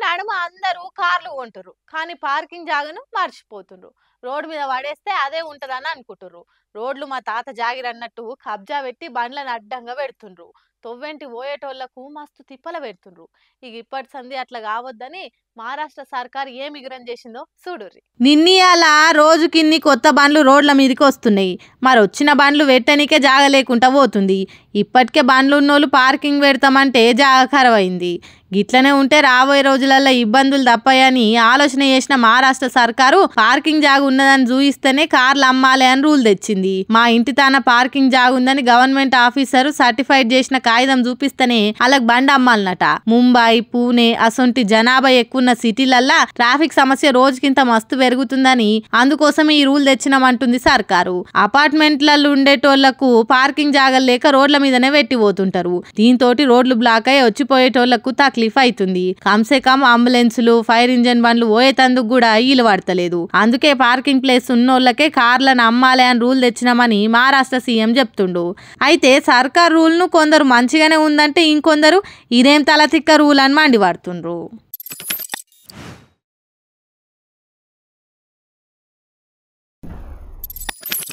నడుమ అందరూ కార్లు కొంటుర్రు. కానీ పార్కింగ్ జాగాను మర్చిపోతుండ్రు. రోడ్డు మీద పడేస్తే అదే ఉంటదని అనుకుంటుర్రు. రోడ్లు మా తాత జాగిరన్నట్టు కబ్జా పెట్టి బండ్లను అడ్డంగా పెడుతుండ్రు. తొవ్వెంటి పోయేటోళ్లకు మస్తు తిప్పల పెడుతుండ్రు. ఇక ఇప్పటి సంధి అట్లా కావద్దని మహారాష్ట్ర సర్కార్ ఏం మిగురం చేసిందో చూడుర్రి. నిన్నీయాల రోజుకిన్ని కొత్త బండ్లు రోడ్ల మీదకి వస్తున్నాయి. మరి వచ్చిన బండ్లు పెట్టనికే జాగ లేకుండా పోతుంది. ఇప్పటికే బండ్లు ఉన్నోళ్ళు పార్కింగ్ పెడతామంటే జాగ ఖరవైంది. గిట్లనే ఉంటే రాబోయే రోజులలో ఇబ్బందులు తప్పాయని ఆలోచన చేసిన మహారాష్ట్ర సర్కారు పార్కింగ్ జాగ ఉన్నదని చూయిస్తేనే కార్లు అమ్మాలి అని రూల్ తెచ్చింది. మా ఇంటి తాన పార్కింగ్ జాగ ఉందని గవర్నమెంట్ ఆఫీసర్ సర్టిఫైడ్ చేసిన కాగితం చూపిస్తేనే వాళ్ళకి బండి అమ్మాలన్నట. ముంబై, పూణే అసొంటి జనాభా ఎక్కువ సిటీలల్లా ట్రాఫిక్ సమస్య రోజుకింత మస్తు పెరుగుతుందని అందుకోసం ఈ రూల్ తెచ్చినామంటుంది సర్కారు. అపార్ట్మెంట్లలో ఉండేటోళ్లకు పార్కింగ్ జాగలు లేక రోడ్ల మీదనే పెట్టిపోతుంటారు. దీంతో రోడ్లు బ్లాక్ అయ్యి వచ్చిపోయేటోళ్లకు తక్లీఫ్ అవుతుంది. కమ్సే కమ్ అంబులెన్సులు, ఫైర్ ఇంజన్ బండ్లు పోయేతందుకు కూడా ఈలు పడతలేదు. అందుకే పార్కింగ్ ప్లేస్ ఉన్నోళ్లకే కార్లను అమ్మాలి అని రూల్ తెచ్చినామని మహారాష్ట్ర సీఎం చెప్తుండు. అయితే సర్కార్ రూల్ ను కొందరు మంచిగానే ఉందంటే ఇంకొందరు ఇదేం తలతిక్క రూల్ అని మండిపడుతుండ్రు.